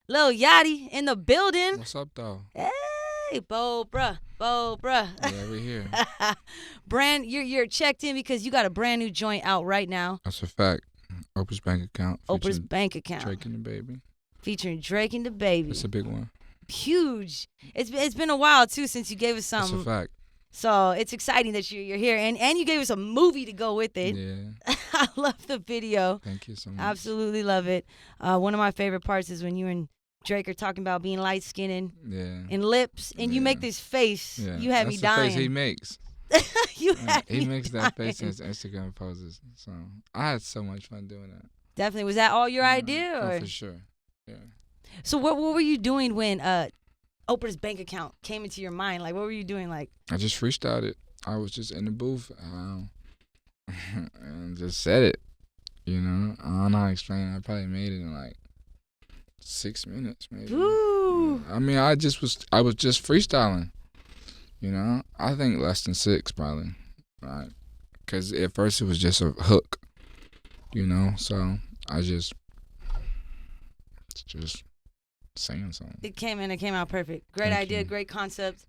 Lil Yachty in the building. What's up, though? Hey, Bo, bruh. Yeah, we here. You're checked in because you got a brand new joint out right now. That's a fact. Oprah's bank account. Oprah's bank account. Drake and DaBaby. Featuring Drake and DaBaby. That's a big one. Huge. It's been a while too since you gave us something. That's a fact. So it's exciting that you're here, and you gave us a movie to go with it. Yeah. I love the video. Thank you so much. Absolutely love it. One of my favorite parts is when you and Drake are talking about being light skinned and lips, and you make this face. Yeah. You had me dying. That's the face he makes. He makes that face in his Instagram poses. So I had so much fun doing that. Definitely. Was that all your idea? Or? Oh, for sure. Yeah. So what were you doing when Oprah's bank account came into your mind? Like, what were you doing? Like, I just freestyled it. I was just in the booth and just said it. You know, I don't know how to explain it. I probably made it in like 6 minutes, maybe. ooh. Yeah. I mean, I was just freestyling. You know, I think less than 6 probably, right? Because at first it was just a hook. You know, so I just saying something. It came out perfect. Great idea, great concept.